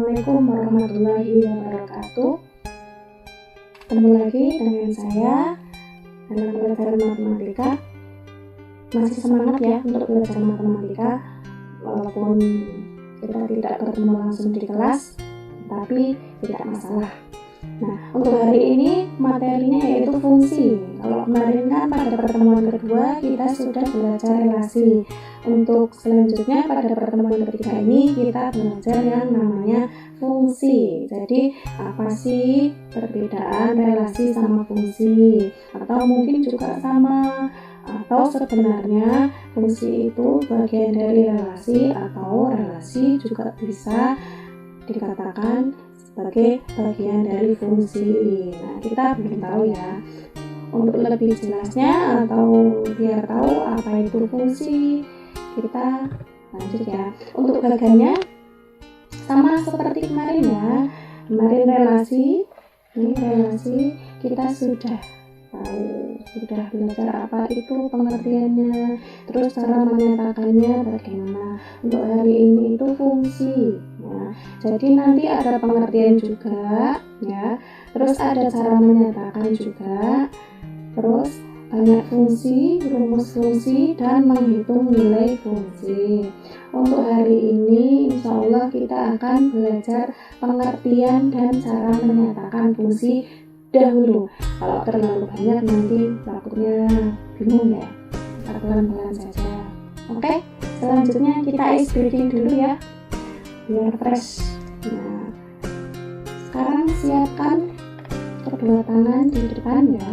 Assalamualaikum warahmatullahi wabarakatuh. Ketemu lagi dengan saya dalam pelajaran matematika. Masih semangat ya untuk belajar matematika, walaupun kita tidak bertemu langsung di kelas, tapi tidak masalah. Nah, untuk hari ini materinya yaitu fungsi. Kalau kemarin kan pada pertemuan kedua kita sudah belajar relasi. Untuk selanjutnya pada pertemuan ketiga ini kita belajar yang namanya fungsi. Jadi apa sih perbedaan relasi sama fungsi? Atau mungkin juga sama, atau sebenarnya fungsi itu bagian dari relasi, atau relasi juga bisa dikatakan sebagai bagian dari fungsi. Nah, kita belum tahu ya. Untuk lebih jelasnya atau biar tahu apa itu fungsi, kita lanjut ya. Untuk bagiannya sama seperti kemarin ya. Kemarin relasi, ini relasi kita sudah tahu, sudah belajar apa itu pengertiannya, terus cara menyatakannya bagaimana. Untuk hari ini itu fungsi ya. Jadi nanti ada pengertian juga ya, terus ada cara menyatakan juga, terus banyak fungsi, rumus fungsi, dan menghitung nilai fungsi. Untuk hari ini insya Allah kita akan belajar pengertian dan cara menyatakan fungsi dahulu. Kalau terlalu banyak nanti takutnya bingung ya, kita pelan-pelan saja. Oke, selanjutnya kita ice breathing dulu ya, biar fresh. Nah, sekarang siapkan kedua tangan di depan ya.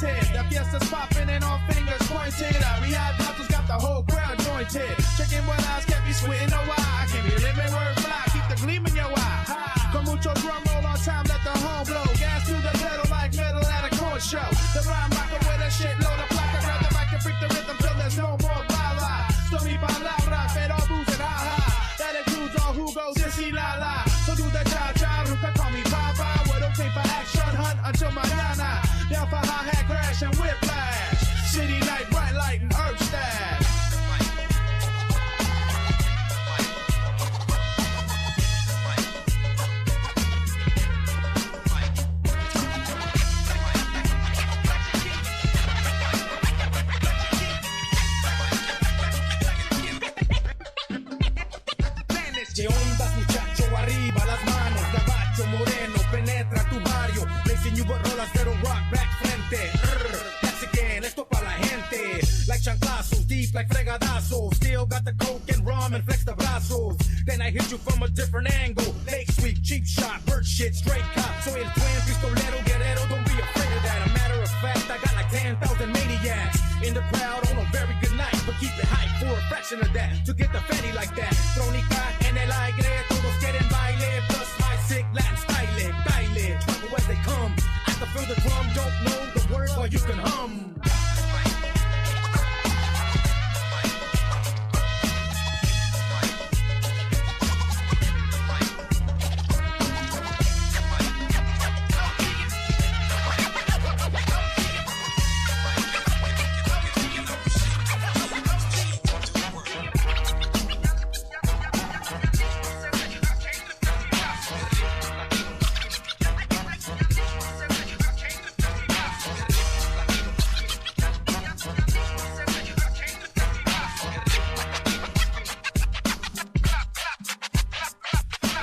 The fiesta's popping and all fingers pointed. We had bottles, got the whole crowd jointed. Checking what eyes can't be sweating no eye. I can't be living word fly, keep the gleam in your eye. Con mucho drum roll on time, let the horn blow. Gas to the pedal like metal at a corn show. The rhyme rocker with a shitload of placa. Grab the mic and freak the rhythm till there's no more bala. Story palabra, pero booze and ha-ha. That includes all who goes sissy la la. So do the cha-cha, Ruka call me Papa. We're okay for action, hunt until mañana. Down for hi-hat crash and whiplash. City night, bright light and herb stash. ¿Qué ondas, muchacho? Arriba las manos, gabacho moreno, penetra tu barrio. Racing you but rolas, pero rock back frente. That's again, esto pa' la gente. Like chanclazos, deep like fregadazos. Still got the coke and rum and flex the brazos. Then I hit you from a different angle. Lake sweep, cheap shot, bird shit, straight cop. Soy el twin, pistolero, guerrero, don't be afraid of that. A matter of fact, I got like 10,000 maniacs in the crowd on a very good night. But keep it hype for a fraction of that. To get the fatty like that. Trónica en el aire, todos quieren baile. Plus my sick Latin style, baile. Trouble as they come. I can feel the drum, don't know the words, but you can hum.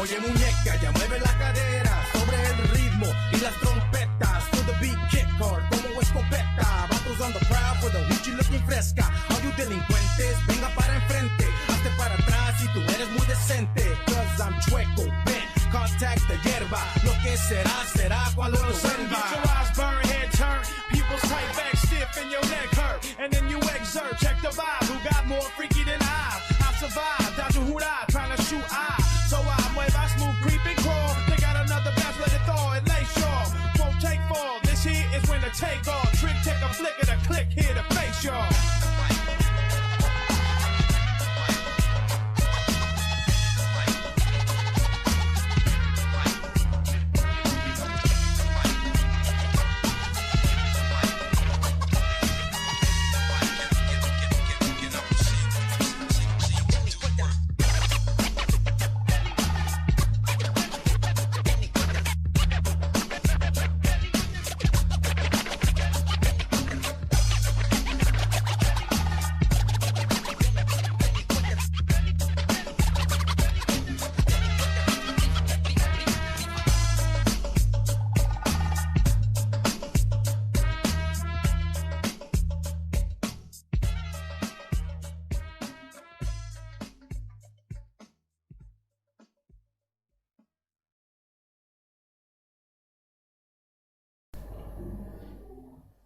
Oye muñeca, ya mueve la cadera sobre el ritmo y las trompetas. To the beat, kick hard como escopeta. Vatos on the prowl for the hoochie looking fresca. All you delincuentes, venga para enfrente. Hazte para atrás si tú eres muy decente. Cause I'm chueco, bent, contact the hierba. Lo que será, será cuando lo vuelva. Get your eyes burn, head turn. Pupils tight back stiff and your neck hurt. And then you exert, check the vibe. Who got more freaky than I? vibe, dodge a hula, trying to shoot eye. So I mueva smooth, creep and crawl. They got another batch, let it thaw and lay shaw. Won't take fall, this here is when the take off. Trick, take a flick of the click here to face y'all.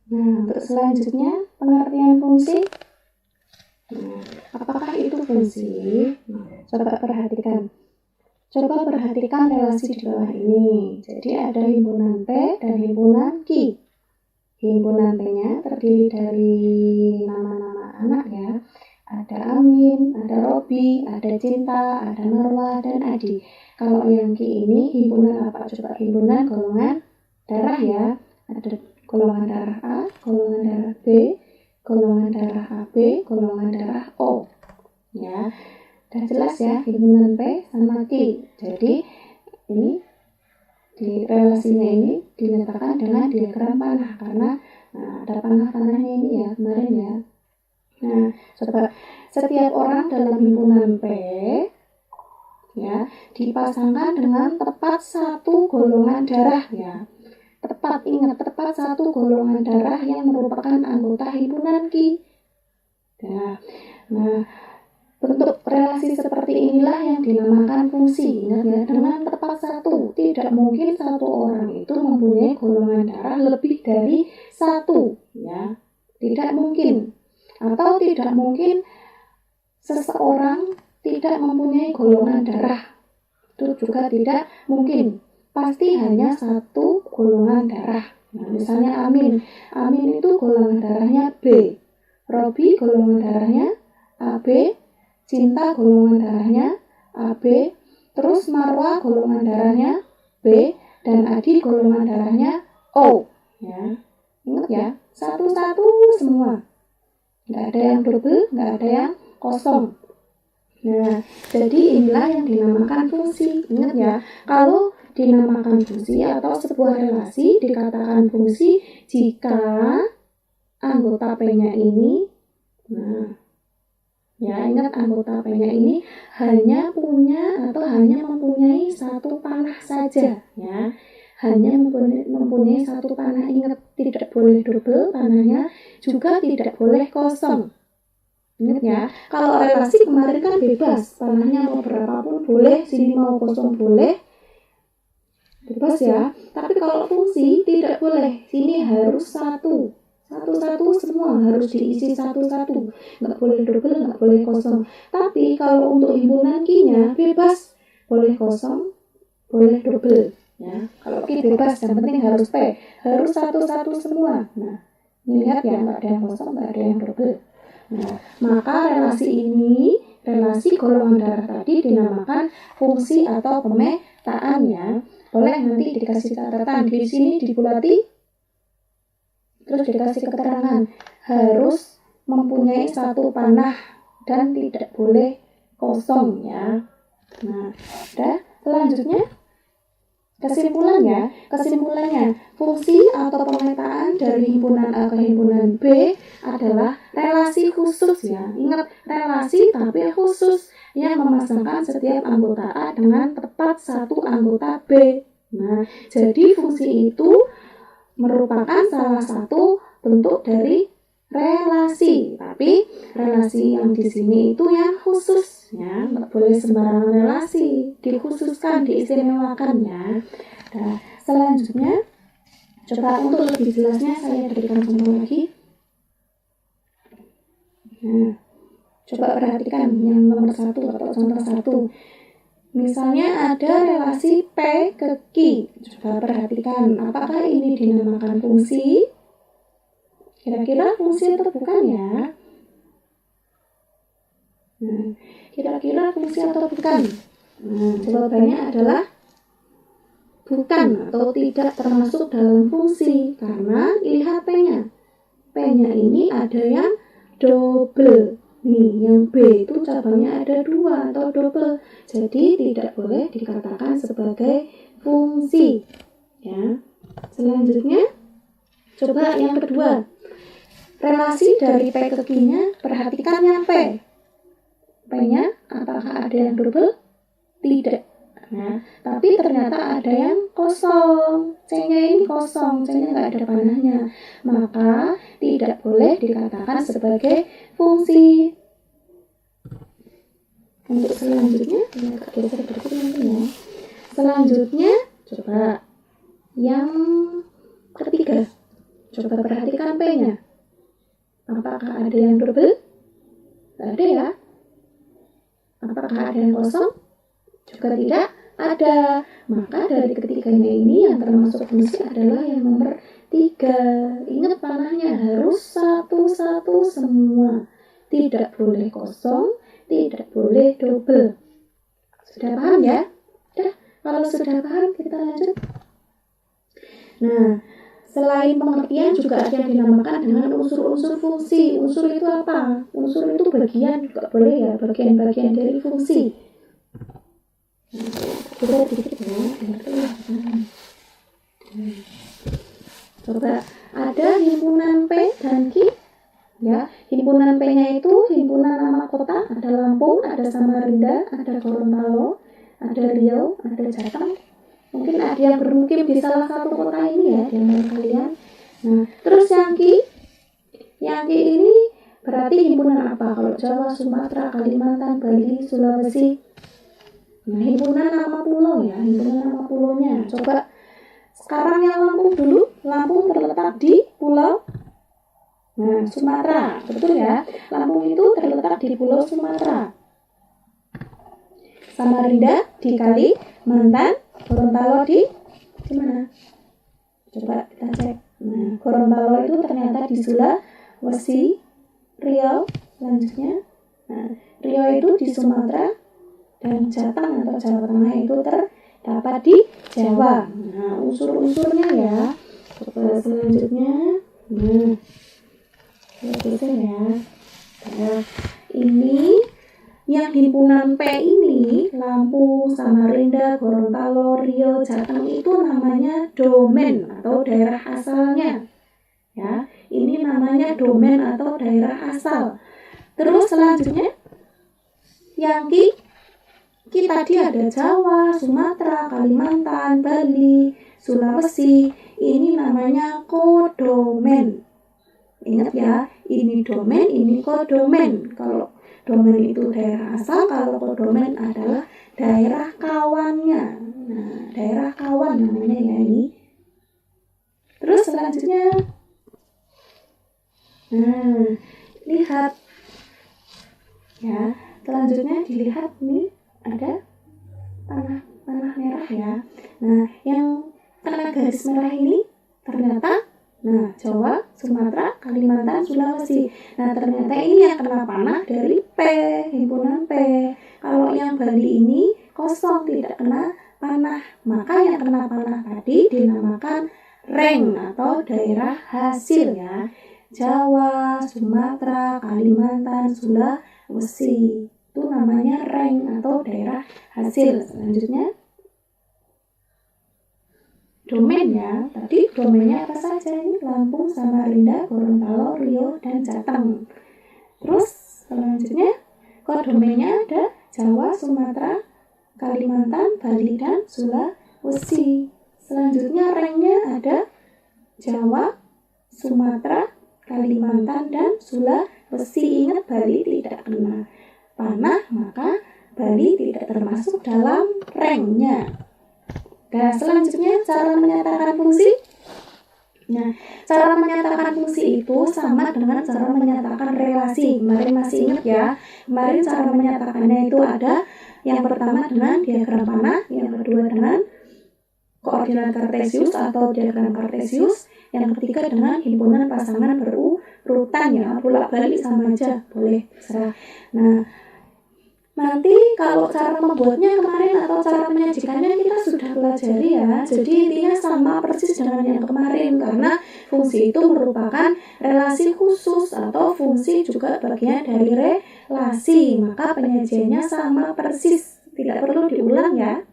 Nah, untuk selanjutnya pengertian fungsi. Nah, apakah itu fungsi? Nah, coba perhatikan relasi di bawah ini. Jadi ada himpunan P dan himpunan Q. Himpunan P-nya terdiri dari nama-nama anak ya. Ada Amin, ada Robi, ada Cinta, ada Marwa, dan Adi. Kalau yang Q ini himpunan apa? Coba himpunan golongan darah ya. Ada golongan darah A, golongan darah B, golongan darah AB, golongan darah O. Ya, udah jelas ya himpunan P sama Q. Jadi ini di relasinya ini dinyatakan dengan diagram panah karena ada panah-panahnya ini ya kemarin ya. Nah, coba setiap orang dalam himpunan P ya dipasangkan dengan tepat satu golongan darah ya. Ingat tepat satu golongan darah yang merupakan anggota himpunan Q. Nah, bentuk relasi seperti inilah yang dinamakan fungsi. Ingat ya, dengan tepat satu. Tidak mungkin satu orang itu mempunyai golongan darah lebih dari satu. Ya, tidak mungkin. Atau tidak mungkin seseorang tidak mempunyai golongan darah. Itu juga tidak mungkin. Pasti hanya satu golongan darah. Nah, misalnya Amin itu golongan darahnya B, Robi golongan darahnya AB, Cinta golongan darahnya AB, terus Marwa golongan darahnya B, dan Adi golongan darahnya O. Ya, ingat ya, satu-satu semua. Nggak ada yang double, nggak ada yang kosong. Nah, jadi inilah yang dinamakan fungsi. Ingat ya, kalau dinamakan fungsi atau sebuah relasi dikatakan fungsi jika anggota P-nya ini, nah, ya ingat anggota P-nya ini hanya mempunyai satu panah saja, ya, hanya mempunyai satu panah. Ingat, tidak boleh double panahnya, juga tidak boleh kosong. Ingat ya, kalau relasi kemarin kan bebas, panahnya mau berapapun boleh, sini mau kosong boleh, bebas ya. Tapi kalau fungsi tidak boleh, sini harus satu semua harus diisi satu-satu, nggak boleh double, nggak boleh kosong. Tapi kalau untuk himpunan Q-nya bebas, boleh kosong, boleh double ya. Kalau Q bebas, yang penting harus P, harus satu-satu semua. Nah, lihat ya, nggak ada yang kosong, nggak ada yang double. Nah, maka relasi golongan darah tadi dinamakan fungsi atau pemetaan ya. Boleh nanti dikasih catatan di sini dibulati, terus dikasih keterangan harus mempunyai satu panah dan tidak boleh kosong ya. Nah, selanjutnya kesimpulannya, fungsi atau pemetaan dari himpunan A ke himpunan B adalah relasi khusus ya. Ingat, relasi tapi khusus yang memasangkan setiap anggota A dengan tepat satu anggota B. Nah, jadi fungsi itu merupakan salah satu bentuk dari relasi, tapi relasi yang di sini itu yang khusus ya, nggak boleh sembarangan relasi, dikhususkan, diistimewakan ya. Nah, selanjutnya coba untuk lebih jelasnya saya berikan contoh lagi. Nah, Coba perhatikan yang nomor 1 atau contoh 1. Misalnya ada relasi P ke Q. Coba perhatikan, apakah ini dinamakan fungsi? Kira-kira fungsi atau bukan ya? Nah, kira-kira fungsi atau bukan? Nah, jawabannya adalah bukan atau tidak termasuk dalam fungsi, karena lihat P-nya. P-nya ini ada yang double. Nih, yang B itu cabangnya ada 2 atau double. Jadi tidak boleh dikatakan sebagai fungsi. Ya. Selanjutnya, coba yang kedua. Relasi dari P ke Q-nya, perhatikan yang P. P-nya apakah ada yang double? Tidak. Nah, tapi ternyata ada yang kosong. C-nya ini kosong, C-nya nggak ada panahnya. Maka tidak boleh dikatakan sebagai fungsi. Untuk selanjutnya, agak geser sedikit nanti ya. Selanjutnya, coba yang ketiga. Coba perhatikan P-nya. Apakah ada yang double? Nggak ada ya. Apakah ada yang kosong? Juga tidak ada. Maka dari ketiganya ini yang termasuk fungsi adalah yang nomor 3. Ingat panahnya harus satu-satu semua. Tidak boleh kosong, tidak boleh double. Sudah paham ya? Kalau sudah paham kita lanjut. Nah, selain pengertian juga ada yang dinamakan dengan unsur-unsur fungsi. Unsur itu apa? Unsur itu bagian juga boleh ya, bagian-bagian dari fungsi. Kita dikit ya. Coba ada himpunan P dan Q. Ya, himpunan P-nya itu himpunan nama kota, ada Lampung, ada Samarinda, ada Gorontalo, ada Riau, ada Jateng. Mungkin ada yang bermukim di salah satu kota ini ya, di antara kalian. Nah, terus yang Q ini berarti himpunan apa? Kalau Jawa, Sumatera, Kalimantan, Bali, Sulawesi. Nah, himpunan nama pulau ya, himpunan nama pulaunya. Coba sekarang yang Lampung dulu. Lampung terletak di pulau Sumatera, betul ya. Lampung itu terletak di pulau Sumatera. Samarinda di Kalimantan, Gorontalo di mana? Coba kita cek. Nah, Gorontalo itu ternyata di Sulawesi. Riau selanjutnya. Nah, Riau itu di Sumatera, dan Jateng atau Jawa Tengah itu terdapat di Jawa. Nah, unsur-unsurnya ya. Coba selanjutnya. Nah, ya. Nah, ini yang himpunan P ini, Lampung, Samarinda, Gorontalo, Riau, Jateng itu namanya domain atau daerah asalnya. Ya, ini namanya domain atau daerah asal. Terus selanjutnya yang Q tadi ada Jawa, Sumatera, Kalimantan, Bali, Sulawesi. Ini namanya kodomen. Ingat ya, ini domain, ini kodomen. Kalau domain itu daerah asal, kalau kodomen adalah daerah kawannya. Nah, daerah kawan namanya ya ini. Terus selanjutnya, nah, lihat ya. Selanjutnya dilihat nih, ada panah merah ya. Nah, yang kena garis merah ini ternyata Jawa, Sumatera, Kalimantan, Sulawesi. Nah, ternyata ini yang kena panah dari P, himpunan P. Kalau yang Bali ini kosong, tidak kena panah. Maka yang kena panah tadi dinamakan reng atau daerah hasil ya. Jawa, Sumatera, Kalimantan, Sulawesi. Itu namanya reng atau daerah hasil. Selanjutnya domain ya. Tadi domainnya apa saja ini? Lampung, Samarinda, Gorontalo, Riau, dan Jateng. Terus selanjutnya kodomennya ada Jawa, Sumatera, Kalimantan, Bali, dan Sulawesi. Selanjutnya rengnya ada Jawa, Sumatera, Kalimantan, dan Sulawesi. Ingat, Bali tidak kena panah, maka Bali tidak termasuk dalam rengnya. Nah, selanjutnya cara menyatakan fungsi. Nah, cara menyatakan fungsi itu sama dengan cara menyatakan relasi. Kemarin masih ingat ya, kemarin cara menyatakannya itu ada yang pertama dengan diagram panah, yang kedua dengan koordinat kartesius atau diagram kartesius, yang ketiga dengan himpunan pasangan berurutan ya, bolak-balik sama aja, boleh terserah. Nah, nanti kalau cara membuatnya kemarin atau cara menyajikannya kita sudah pelajari ya. Jadi intinya sama persis dengan yang kemarin, karena fungsi itu merupakan relasi khusus atau fungsi juga bagian dari relasi. Maka penyajiannya sama persis, tidak perlu diulang ya.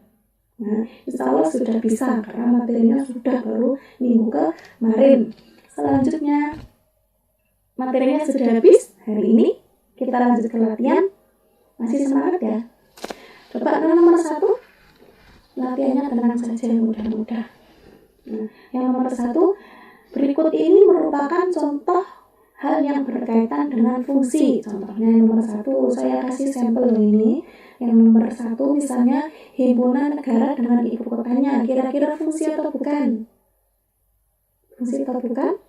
Nah, insya Allah sudah bisa karena materinya sudah baru minggu kemarin. Selanjutnya materinya sudah habis hari ini. Kita lanjut ke latihan. Masih semangat ya? Coba nomor 1, latihannya tenang saja, mudah-mudah. Nah, yang nomor 1, berikut ini merupakan contoh hal yang berkaitan dengan fungsi. Contohnya yang nomor 1, saya kasih sampel ini. Yang nomor 1 misalnya himpunan negara dengan ibu kotanya. Kira-kira fungsi atau bukan? Fungsi atau bukan?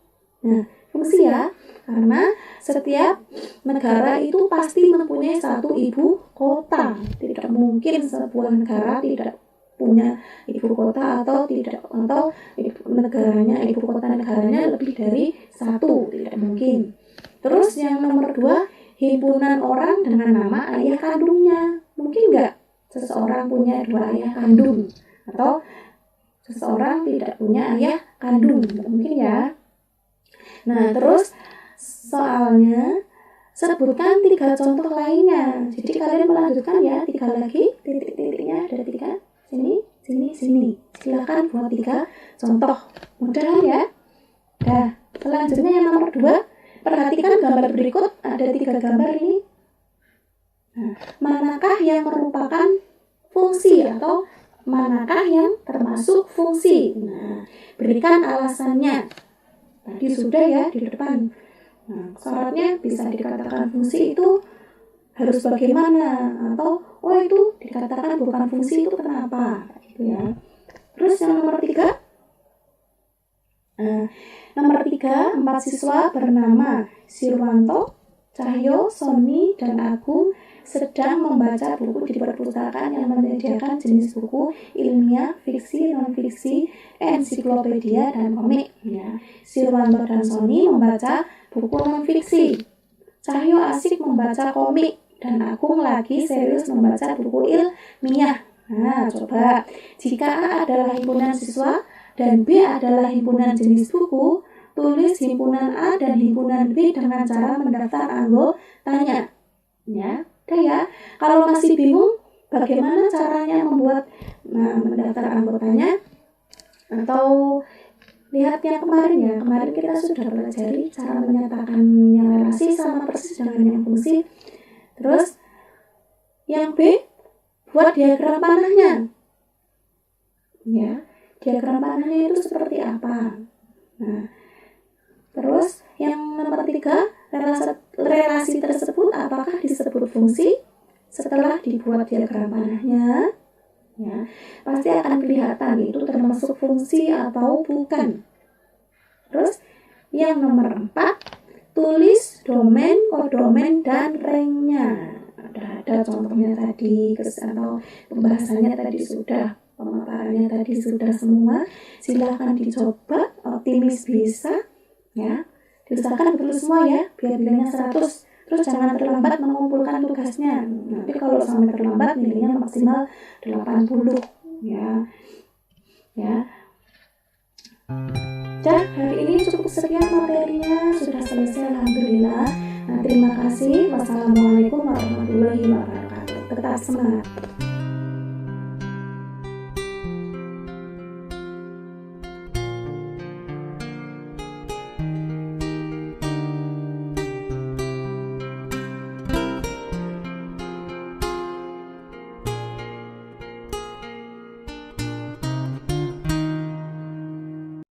Nah, fungsi ya, karena setiap negara itu pasti mempunyai satu ibu kota. Tidak mungkin sebuah negara tidak punya ibu kota atau ibu kota negaranya lebih dari satu, tidak mungkin. Terus yang nomor 2, himpunan orang dengan nama ayah kandungnya. Mungkin nggak seseorang punya 2 ayah kandung atau seseorang tidak punya ayah kandung? Mungkin ya. Nah, terus soalnya sebutkan 3 contoh lainnya. Jadi kalian melanjutkan ya, 3 lagi, titik-titiknya ada 3, sini. Silakan buat 3 contoh. Mudah ya. Nah, selanjutnya yang nomor 2, perhatikan gambar berikut, ada 3 gambar ini. Nah, manakah yang merupakan fungsi atau manakah yang termasuk fungsi? Nah, berikan alasannya. Tadi sudah ya di depan. Nah, syaratnya bisa dikatakan fungsi itu harus bagaimana, atau itu dikatakan bukan fungsi itu kenapa, gitu ya. Terus yang nomor 3, nomor 3, 4 siswa bernama Sirwanto, Cahyo, Sony, dan Agung sedang membaca buku di perpustakaan yang menyediakan jenis buku ilmiah, fiksi, non-fiksi, ensiklopedia, dan komik. Ya. Sirwanto dan Sony membaca buku non-fiksi. Cahyo asik membaca komik, dan Agung lagi serius membaca buku ilmiah. Nah, coba. Jika A adalah himpunan siswa dan B adalah himpunan jenis buku, tulis himpunan A dan himpunan B dengan cara mendaftar anggotanya. Ya. Oke ya, kalau masih bingung bagaimana caranya membuat mendaftar anggotanya, atau lihat yang kemarin ya, kemarin kita sudah pelajari cara menyatakan yang relasi sama persis dengan yang fungsi. Terus yang B, buat diagram panahnya. Ya, diagram panahnya itu seperti apa? Nah, terus yang nomor 3, relasi tersebut apakah disebut fungsi? Setelah dibuat diagram panahnya, ya, pasti akan kelihatan itu termasuk fungsi atau bukan. Terus yang nomor 4, tulis domain, kodomain, dan ranknya. Ada contohnya tadi, atau pembahasannya tadi sudah, pemaparannya tadi sudah semua. Silahkan dicoba, optimis bisa, ya. Diusahakan betul semua ya, biar nilainya 100. Terus jangan terlambat mengumpulkan tugasnya. Nanti kalau sampai terlambat nilainya maksimal 80 ya. Ya. Dan hari ini cukup sekian materinya, sudah selesai alhamdulillah. Nah, terima kasih. Wassalamualaikum warahmatullahi wabarakatuh. Tetap semangat.